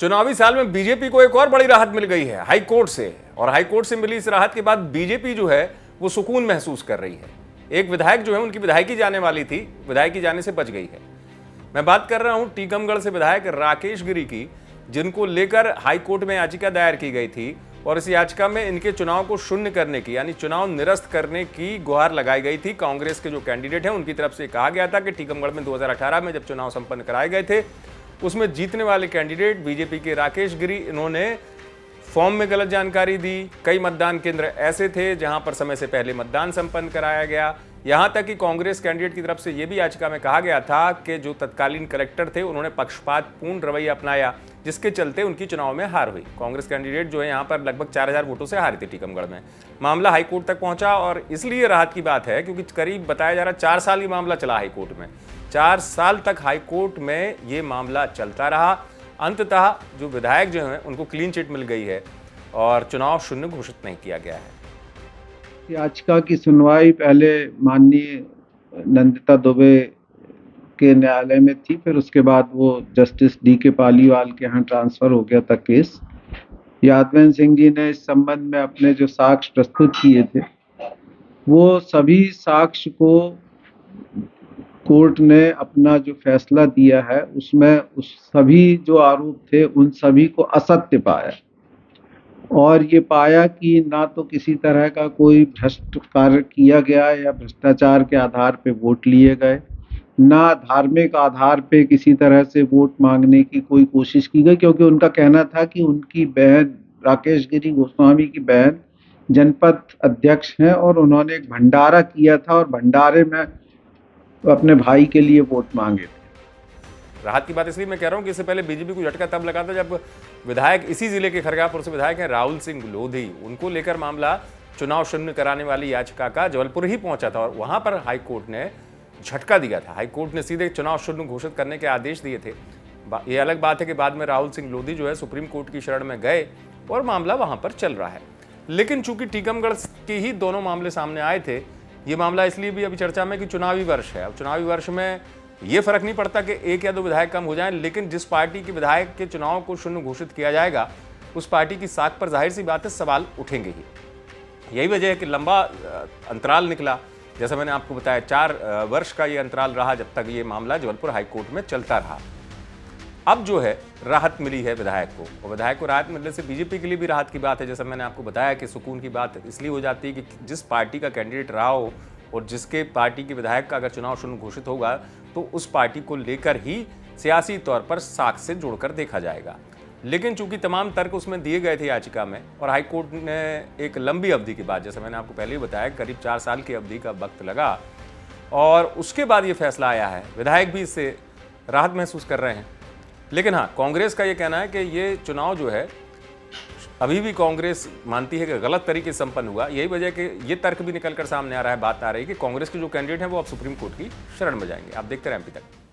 चुनावी साल में बीजेपी को एक और बड़ी राहत मिल गई है हाई कोर्ट से, और हाई कोर्ट से मिली इस राहत के बाद बीजेपी जो है वो सुकून महसूस कर रही है। एक विधायक जो है उनकी विधायकी जाने वाली थी, विधायकी जाने से बच गई है। मैं बात कर रहा हूं टीकमगढ़ से विधायक राकेश गिरी की, जिनको लेकर हाई कोर्ट में याचिका दायर की गई थी और इस याचिका में इनके चुनाव को शून्य करने की यानी चुनाव निरस्त करने की गुहार लगाई गई थी। कांग्रेस के जो कैंडिडेट हैं उनकी तरफ से कहा गया था कि टीकमगढ़ में 2018 में जब चुनाव संपन्न कराए गए थे उसमें जीतने वाले कैंडिडेट बीजेपी के राकेश गिरी, इन्होंने फॉर्म में गलत जानकारी दी। कई मतदान केंद्र ऐसे थे जहां पर समय से पहले मतदान संपन्न कराया गया। यहां तक कि कांग्रेस कैंडिडेट की तरफ से यह भी याचिका में कहा गया था कि जो तत्कालीन कलेक्टर थे उन्होंने पक्षपातपूर्ण रवैया अपनाया, जिसके चलते उनकी चुनाव में हार हुई। कांग्रेस कैंडिडेट जो है यहां पर लगभग 4000 वोटों से हारी थी टीकमगढ़ में। मामला हाईकोर्ट तक पहुंचा और इसलिए राहत की बात है क्योंकि करीब बताया जा रहा है 4 साल ये मामला चला हाईकोर्ट में। 4 साल तक हाईकोर्ट में ये मामला चलता रहा। अंततः जो विधायक जो हैं उनको क्लीन चिट मिल गई है और चुनाव शून्य घोषित नहीं किया गया है। याचिका की सुनवाई पहले माननीय नंदिता दुबे के न्यायालय में थी, फिर उसके बाद वो जस्टिस डी.के. पालीवाल के यहाँ ट्रांसफर हो गया था केस। यादवेंद्र सिंह जी ने इस संबंध में अपने जो साक्ष्य प्रस्तुत किए थे वो सभी साक्ष्य को कोर्ट ने अपना जो फैसला दिया है उसमें उस सभी जो आरोप थे उन सभी को असत्य पाया और ये पाया कि ना तो किसी तरह का कोई भ्रष्ट कार्य किया गया या भ्रष्टाचार के आधार पे वोट लिए गए, ना धार्मिक आधार पे किसी तरह से वोट मांगने की कोई कोशिश की गई, क्योंकि उनका कहना था कि उनकी बहन राकेश गिरी गोस्वामी की बहन जनपद अध्यक्ष हैं और उन्होंने एक भंडारा किया था और भंडारे में अपने भाई के लिए वोट मांगे थे। राहत की बात इसलिए मैं कह रहा हूं कि इससे पहले बीजेपी को झटका तब लगा था जब विधायक इसी जिले के खरगापुर से विधायक हैं राहुल सिंह लोधी, उनको लेकर मामला चुनाव शून्य कराने वाली याचिका का जबलपुर ही पहुंचा था और वहां पर हाईकोर्ट ने झटका दिया था। हाईकोर्ट ने सीधे चुनाव शून्य घोषित करने के आदेश दिए थे। ये अलग बात है कि बाद में राहुल सिंह लोधी जो है सुप्रीम कोर्ट की शरण में गए और मामला वहां पर चल रहा है। लेकिन चूंकि टीकमगढ़ के ही दोनों मामले सामने आए थे, ये मामला इसलिए भी अभी चर्चा में कि चुनावी वर्ष है। अब चुनावी वर्ष में ये फर्क नहीं पड़ता कि 1 या 2 विधायक कम हो जाएं, लेकिन जिस पार्टी के विधायक के चुनाव को शून्य घोषित किया जाएगा उस पार्टी की साख पर जाहिर सी बात है सवाल उठेंगे ही। यही वजह है कि लंबा अंतराल निकला। जैसा मैंने आपको बताया 4 वर्ष का ये अंतराल रहा जब तक ये मामला जबलपुर हाईकोर्ट में चलता रहा। अब जो है राहत मिली है विधायक को, और विधायक को राहत मिलने से बीजेपी के लिए भी राहत की बात है। जैसा मैंने आपको बताया कि सुकून की बात इसलिए हो जाती है कि जिस पार्टी का कैंडिडेट रहा हो और जिसके पार्टी के विधायक का अगर चुनाव शून्य घोषित होगा तो उस पार्टी को लेकर ही सियासी तौर पर साख से जोड़कर देखा जाएगा। लेकिन चूंकि तमाम तर्क उसमें दिए गए थे याचिका में और हाईकोर्ट ने एक लंबी अवधि के बाद, जैसा मैंने आपको पहले ही बताया, करीब 4 साल की अवधि का वक्त लगा और उसके बाद ये फैसला आया है। विधायक भी इससे राहत महसूस कर रहे हैं। लेकिन हाँ, कांग्रेस का ये कहना है कि ये चुनाव जो है अभी भी कांग्रेस मानती है कि गलत तरीके से संपन्न हुआ। यही वजह कि ये तर्क भी निकलकर सामने आ रहा है, बात आ रही है कि कांग्रेस के जो कैंडिडेट हैं वो अब सुप्रीम कोर्ट की शरण में जाएंगे। आप देखते रहें एमपी तक।